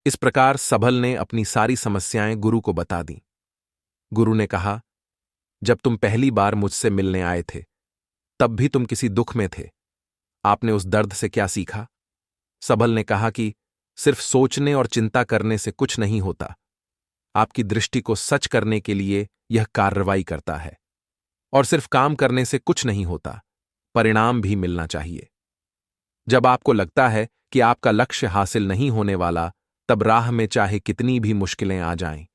इस प्रकार सबल ने अपनी सारी समस्याएं गुरु को बता दी। गुरु ने कहा, जब तुम पहली बार मुझसे मिलने आए थे तब भी तुम किसी दुख में थे। आपने उस दर्द से क्या सीखा? सबल ने कहा कि सिर्फ सोचने और चिंता करने से कुछ नहीं होता। आपकी दृष्टि को सच करने के लिए यह कार्रवाई करता है। और सिर्फ काम करने से कुछ नहीं होता, परिणाम भी मिलना चाहिए। जब आपको लगता है कि आपका लक्ष्य हासिल नहीं होने वाला, तब राह में चाहे कितनी भी मुश्किलें आ जाएं,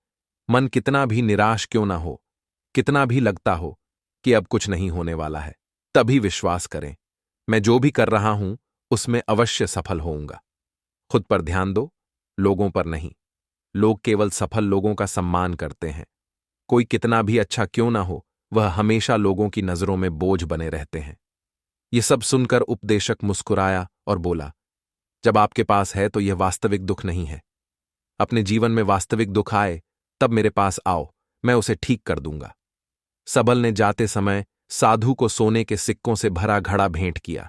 मन कितना भी निराश क्यों ना हो, कितना भी लगता हो कि अब कुछ नहीं होने वाला है, तभी विश्वास करें, मैं जो भी कर रहा हूं उसमें अवश्य सफल होऊंगा। खुद पर ध्यान दो, लोगों पर नहीं। लोग केवल सफल लोगों का सम्मान करते हैं। कोई कितना भी अच्छा क्यों ना हो, वह हमेशा लोगों की नजरों में बोझ बने रहते हैं। ये सब सुनकर उपदेशक मुस्कुराया और बोला, जब आपके पास है तो यह वास्तविक दुख नहीं है। अपने जीवन में वास्तविक दुख आए तब मेरे पास आओ, मैं उसे ठीक कर दूंगा। सबल ने जाते समय साधु को सोने के सिक्कों से भरा घड़ा भेंट किया।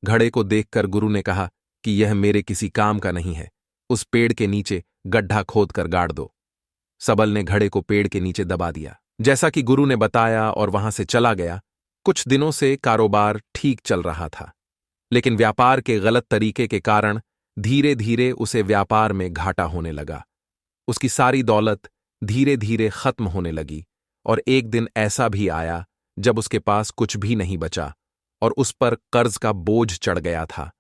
घड़े को देखकर गुरु ने कहा कि यह मेरे किसी काम का नहीं है, उस पेड़ के नीचे गड्ढा खोदकर गाड़ दो। सबल ने घड़े को पेड़ के नीचे दबा दिया, जैसा कि गुरु ने बताया, और वहां से चला गया। कुछ दिनों से कारोबार ठीक चल रहा था, लेकिन व्यापार के गलत तरीके के कारण धीरे धीरे उसे व्यापार में घाटा होने लगा। उसकी सारी दौलत धीरे धीरे खत्म होने लगी, और एक दिन ऐसा भी आया जब उसके पास कुछ भी नहीं बचा और उस पर कर्ज का बोझ चढ़ गया था।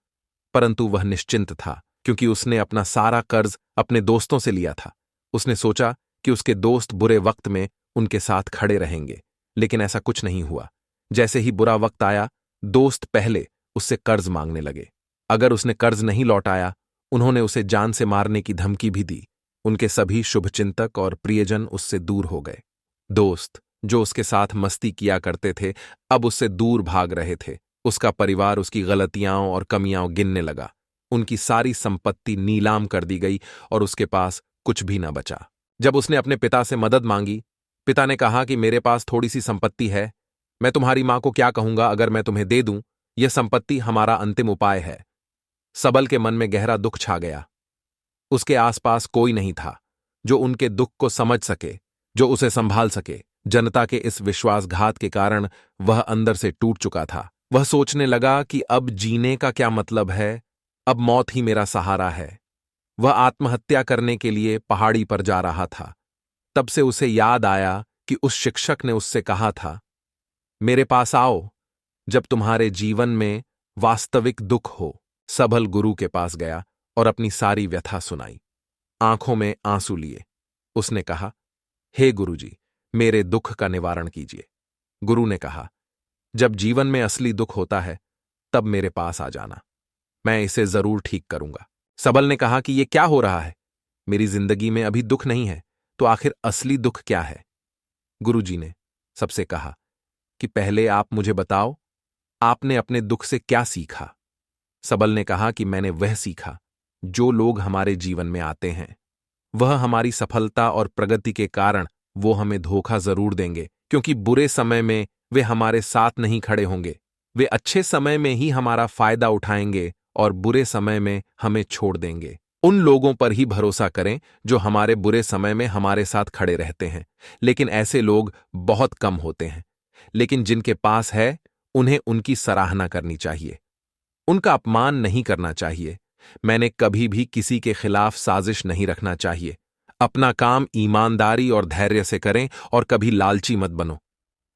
परंतु वह निश्चिंत था, क्योंकि उसने अपना सारा कर्ज अपने दोस्तों से लिया था। उसने सोचा कि उसके दोस्त बुरे वक्त में उनके साथ खड़े रहेंगे, लेकिन ऐसा कुछ नहीं हुआ। जैसे ही बुरा वक्त आया, दोस्त पहले उससे कर्ज मांगने लगे। अगर उसने कर्ज नहीं लौटाया, उन्होंने उसे जान से मारने की धमकी भी दी। उनके सभी शुभचिंतक और प्रियजन उससे दूर हो गए। दोस्त जो उसके साथ मस्ती किया करते थे, अब उससे दूर भाग रहे थे। उसका परिवार उसकी गलतियां और कमियां गिनने लगा। उनकी सारी संपत्ति नीलाम कर दी गई और उसके पास कुछ भी न बचा। जब उसने अपने पिता से मदद मांगी, पिता ने कहा कि मेरे पास थोड़ी सी संपत्ति है, मैं तुम्हारी मां को क्या कहूंगा अगर मैं तुम्हें दे दूं? यह संपत्ति हमारा अंतिम उपाय है। सबल के मन में गहरा दुख छा गया। उसके आसपास कोई नहीं था जो उनके दुख को समझ सके, जो उसे संभाल सके। जनता के इस विश्वासघात के कारण वह अंदर से टूट चुका था। वह सोचने लगा कि अब जीने का क्या मतलब है, अब मौत ही मेरा सहारा है। वह आत्महत्या करने के लिए पहाड़ी पर जा रहा था। तब से उसे याद आया कि उस शिक्षक ने उससे कहा था, मेरे पास आओ जब तुम्हारे जीवन में वास्तविक दुख हो। सबल गुरु के पास गया और अपनी सारी व्यथा सुनाई। आंखों में आंसू लिए उसने कहा, हे गुरुजी, मेरे दुख का निवारण कीजिए। गुरु ने कहा, जब जीवन में असली दुख होता है तब मेरे पास आ जाना, मैं इसे जरूर ठीक करूंगा। सबल ने कहा कि यह क्या हो रहा है? मेरी जिंदगी में अभी दुख नहीं है, तो आखिर असली दुख क्या है? गुरुजी ने सबसे कहा कि पहले आप मुझे बताओ, आपने अपने दुख से क्या सीखा? सबल ने कहा कि मैंने वह सीखा, जो लोग हमारे जीवन में आते हैं, वह हमारी सफलता और प्रगति के कारण वो हमें धोखा जरूर देंगे, क्योंकि बुरे समय में वे हमारे साथ नहीं खड़े होंगे। वे अच्छे समय में ही हमारा फायदा उठाएंगे और बुरे समय में हमें छोड़ देंगे। उन लोगों पर ही भरोसा करें जो हमारे बुरे समय में हमारे साथ खड़े रहते हैं, लेकिन ऐसे लोग बहुत कम होते हैं। लेकिन जिनके पास है, उन्हें उनकी सराहना करनी चाहिए, उनका अपमान नहीं करना चाहिए। मैंने कभी भी किसी के खिलाफ साजिश नहीं रखना चाहिए। अपना काम ईमानदारी और धैर्य से करें और कभी लालची मत बनो।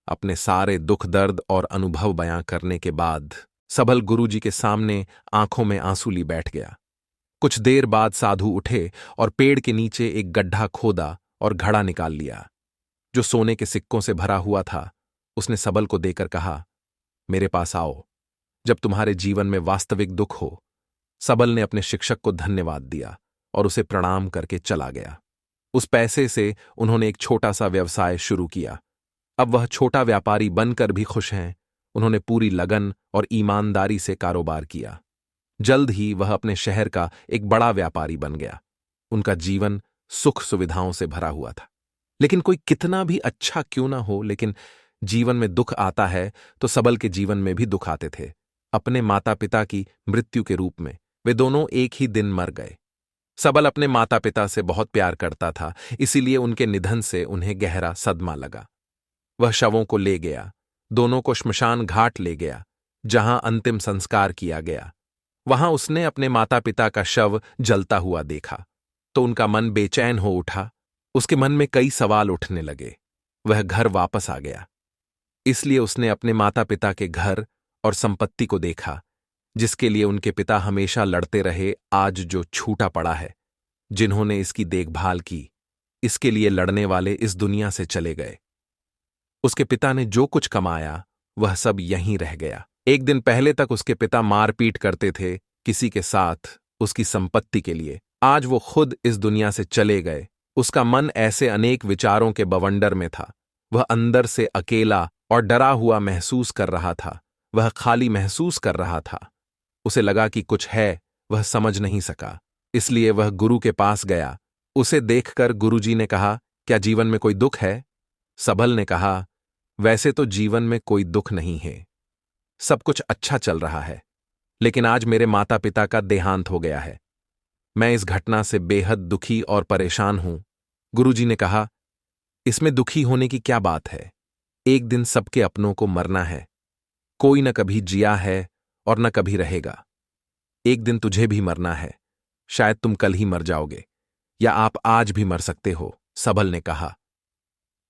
अपने सारे दुख दर्द और अनुभव बयां करने के बाद सबल गुरुजी के सामने आंखों में आंसू ली बैठ गया। कुछ देर बाद साधु उठे और पेड़ के नीचे एक गड्ढा खोदा और घड़ा निकाल लिया, जो सोने के सिक्कों से भरा हुआ था। उसने सबल को देकर कहा, मेरे पास आओ जब तुम्हारे जीवन में वास्तविक दुख हो। सबल ने अपने शिक्षक को धन्यवाद दिया और उसे प्रणाम करके चला गया। उस पैसे से उन्होंने एक छोटा सा व्यवसाय शुरू किया। अब वह छोटा व्यापारी बनकर भी खुश हैं। उन्होंने पूरी लगन और ईमानदारी से कारोबार किया। जल्द ही वह अपने शहर का एक बड़ा व्यापारी बन गया। उनका जीवन सुख सुविधाओं से भरा हुआ था। लेकिन कोई कितना भी अच्छा क्यों ना हो, लेकिन जीवन में दुख आता है तो सबल के जीवन में भी दुख आते थे। अपने माता पिता की मृत्यु के रूप में वे दोनों एक ही दिन मर गए। सबल अपने माता पिता से बहुत प्यार करता था, इसीलिए उनके निधन से उन्हें गहरा सदमा लगा। वह शवों को ले गया, दोनों को श्मशान घाट ले गया, जहां अंतिम संस्कार किया गया। वहां उसने अपने माता पिता का शव जलता हुआ देखा तो उनका मन बेचैन हो उठा। उसके मन में कई सवाल उठने लगे। वह घर वापस आ गया, इसलिए उसने अपने माता पिता के घर और संपत्ति को देखा, जिसके लिए उनके पिता हमेशा लड़ते रहे, आज जो छूटा पड़ा है। जिन्होंने इसकी देखभाल की, इसके लिए लड़ने वाले इस दुनिया से चले गए। उसके पिता ने जो कुछ कमाया वह सब यहीं रह गया। एक दिन पहले तक उसके पिता मारपीट करते थे किसी के साथ उसकी संपत्ति के लिए। आज वो खुद इस दुनिया से चले गए। उसका मन ऐसे अनेक विचारों के बवंडर में था। वह अंदर से अकेला और डरा हुआ महसूस कर रहा था। वह खाली महसूस कर रहा था। उसे लगा कि कुछ है, वह समझ नहीं सका। इसलिए वह गुरु के पास गया। उसे देखकर गुरुजी ने कहा, क्या जीवन में कोई दुख है? सबल ने कहा, वैसे तो जीवन में कोई दुख नहीं है, सब कुछ अच्छा चल रहा है, लेकिन आज मेरे माता पिता का देहांत हो गया है। मैं इस घटना से बेहद दुखी और परेशान हूं। गुरुजी ने कहा, इसमें दुखी होने की क्या बात है? एक दिन सबके अपनों को मरना है। कोई न कभी जिया है और न कभी रहेगा। एक दिन तुझे भी मरना है। शायद तुम कल ही मर जाओगे, या आप आज भी मर सकते हो। सबल ने कहा,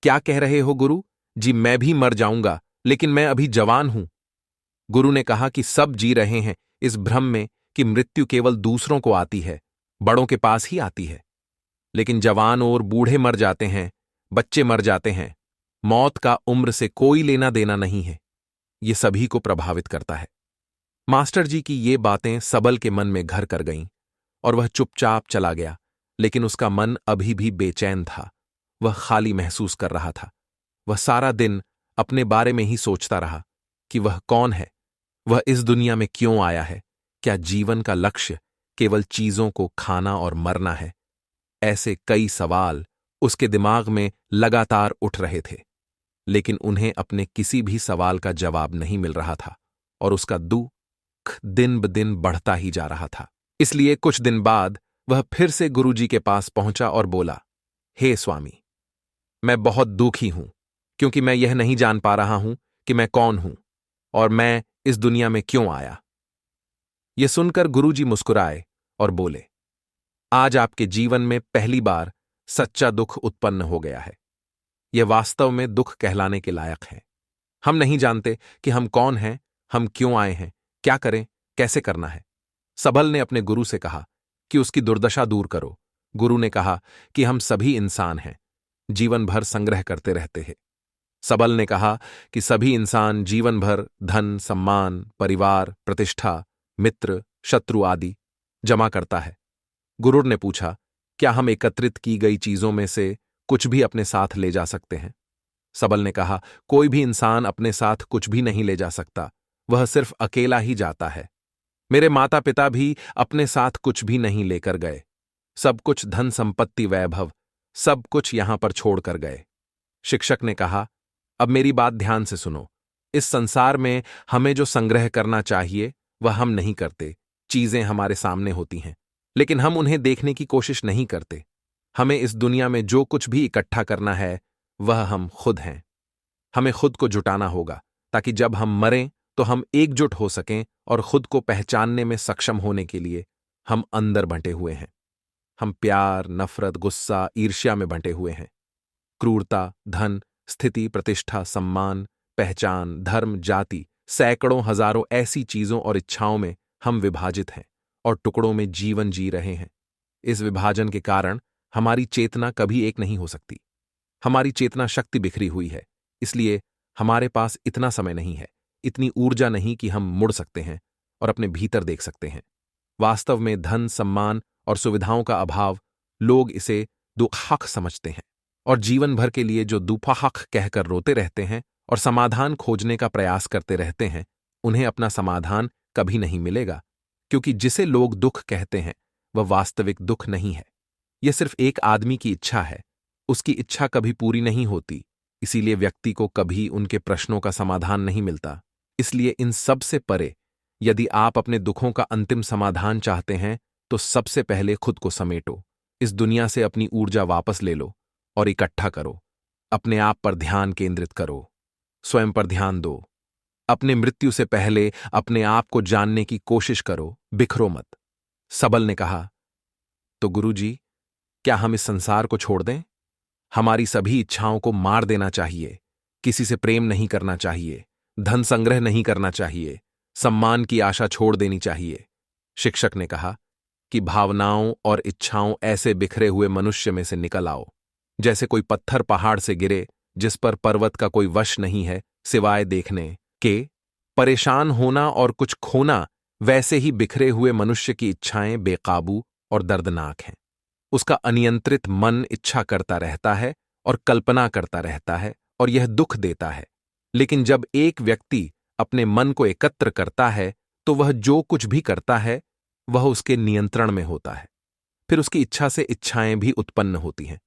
क्या कह रहे हो गुरु जी? मैं भी मर जाऊंगा, लेकिन मैं अभी जवान हूं। गुरु ने कहा कि सब जी रहे हैं इस भ्रम में कि मृत्यु केवल दूसरों को आती है, बड़ों के पास ही आती है। लेकिन जवान और बूढ़े मर जाते हैं, बच्चे मर जाते हैं। मौत का उम्र से कोई लेना देना नहीं है। ये सभी को प्रभावित करता है। मास्टर जी की ये बातें सबल के मन में घर कर गईं और वह चुपचाप चला गया। लेकिन उसका मन अभी भी बेचैन था। वह खाली महसूस कर रहा था। वह सारा दिन अपने बारे में ही सोचता रहा कि वह कौन है, वह इस दुनिया में क्यों आया है, क्या जीवन का लक्ष्य केवल चीजों को खाना और मरना है? ऐसे कई सवाल उसके दिमाग में लगातार उठ रहे थे, लेकिन उन्हें अपने किसी भी सवाल का जवाब नहीं मिल रहा था और उसका दुख दिन ब दिन बढ़ता ही जा रहा था। इसलिए कुछ दिन बाद वह फिर से गुरुजी के पास पहुंचा और बोला, हे स्वामी, मैं बहुत दुखी हूं, क्योंकि मैं यह नहीं जान पा रहा हूं कि मैं कौन हूं और मैं इस दुनिया में क्यों आया। यह सुनकर गुरुजी मुस्कुराए और बोले, आज आपके जीवन में पहली बार सच्चा दुख उत्पन्न हो गया है। यह वास्तव में दुख कहलाने के लायक है। हम नहीं जानते कि हम कौन हैं, हम क्यों आए हैं, क्या करें, कैसे करना है। सबल ने अपने गुरु से कहा कि उसकी दुर्दशा दूर करो। गुरु ने कहा कि हम सभी इंसान हैं, जीवन भर संग्रह करते रहते हैं। सबल ने कहा कि सभी इंसान जीवन भर धन, सम्मान, परिवार, प्रतिष्ठा, मित्र, शत्रु आदि जमा करता है। गुरु ने पूछा, क्या हम एकत्रित की गई चीजों में से कुछ भी अपने साथ ले जा सकते हैं? सबल ने कहा, कोई भी इंसान अपने साथ कुछ भी नहीं ले जा सकता, वह सिर्फ अकेला ही जाता है। मेरे माता पिता भी अपने साथ कुछ भी नहीं लेकर गए। सब कुछ धन संपत्ति वैभव सब कुछ यहां पर छोड़कर गए। शिक्षक ने कहा, अब मेरी बात ध्यान से सुनो। इस संसार में हमें जो संग्रह करना चाहिए वह हम नहीं करते। चीजें हमारे सामने होती हैं, लेकिन हम उन्हें देखने की कोशिश नहीं करते। हमें इस दुनिया में जो कुछ भी इकट्ठा करना है वह हम खुद हैं। हमें खुद को जुटाना होगा ताकि जब हम मरें तो हम एकजुट हो सकें और खुद को पहचानने में सक्षम होने के लिए हम अंदर बंटे हुए हैं। हम प्यार, नफरत, गुस्सा, ईर्ष्या में बंटे हुए हैं। क्रूरता, धन, स्थिति, प्रतिष्ठा, सम्मान, पहचान, धर्म, जाति, सैकड़ों हजारों ऐसी चीजों और इच्छाओं में हम विभाजित हैं और टुकड़ों में जीवन जी रहे हैं। इस विभाजन के कारण हमारी चेतना कभी एक नहीं हो सकती। हमारी चेतना शक्ति बिखरी हुई है, इसलिए हमारे पास इतना समय नहीं है, इतनी ऊर्जा नहीं कि हम मुड़ सकते हैं और अपने भीतर देख सकते हैं। वास्तव में धन, सम्मान और सुविधाओं का अभाव, लोग इसे दुखहक समझते हैं और जीवन भर के लिए जो दुफाहक कहकर रोते रहते हैं और समाधान खोजने का प्रयास करते रहते हैं, उन्हें अपना समाधान कभी नहीं मिलेगा, क्योंकि जिसे लोग दुख कहते हैं वह वास्तविक दुख नहीं है। यह सिर्फ एक आदमी की इच्छा है। उसकी इच्छा कभी पूरी नहीं होती, इसीलिए व्यक्ति को कभी उनके प्रश्नों का समाधान नहीं मिलता। इसलिए इन सब से परे, यदि आप अपने दुखों का अंतिम समाधान चाहते हैं तो सबसे पहले खुद को समेटो, इस दुनिया से अपनी ऊर्जा वापस ले लो और इकट्ठा करो। अपने आप पर ध्यान केंद्रित करो, स्वयं पर ध्यान दो। अपने मृत्यु से पहले अपने आप को जानने की कोशिश करो, बिखरो मत। सबल ने कहा, तो गुरुजी, क्या हम इस संसार को छोड़ दें? हमारी सभी इच्छाओं को मार देना चाहिए। किसी से प्रेम नहीं करना चाहिए, धन संग्रह नहीं करना चाहिए, सम्मान की आशा छोड़ देनी चाहिए। शिक्षक ने कहा कि भावनाओं और इच्छाओं ऐसे बिखरे हुए मनुष्य में से निकल आओ, जैसे कोई पत्थर पहाड़ से गिरे जिस पर पर्वत का कोई वश नहीं है सिवाय देखने के। परेशान होना और कुछ खोना वैसे ही बिखरे हुए मनुष्य की इच्छाएं बेकाबू और दर्दनाक हैं। उसका अनियंत्रित मन इच्छा करता रहता है और कल्पना करता रहता है और यह दुख देता है। लेकिन जब एक व्यक्ति अपने मन को एकत्र करता है तो वह जो कुछ भी करता है वह उसके नियंत्रण में होता है। फिर उसकी इच्छा से इच्छाएं भी उत्पन्न होती हैं।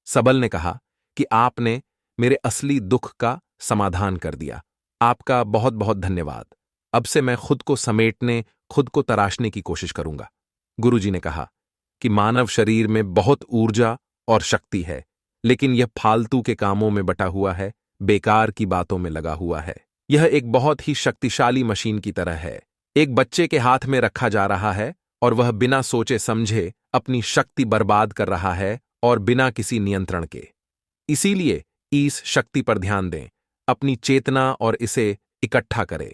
सबल ने कहा कि आपने मेरे असली दुख का समाधान कर दिया। आपका बहुत बहुत धन्यवाद। अब से मैं खुद को समेटने, खुद को तराशने की कोशिश करूंगा। गुरुजी ने कहा कि मानव शरीर में बहुत ऊर्जा और शक्ति है, लेकिन यह फालतू के कामों में बटा हुआ है, बेकार की बातों में लगा हुआ है। यह एक बहुत ही शक्तिशाली मशीन की तरह है। एक बच्चे के हाथ में रखा जा रहा है और वह बिना सोचे समझे अपनी शक्ति बर्बाद कर रहा है और बिना किसी नियंत्रण के। इसीलिए इस शक्ति पर ध्यान दें, अपनी चेतना और इसे इकट्ठा करें।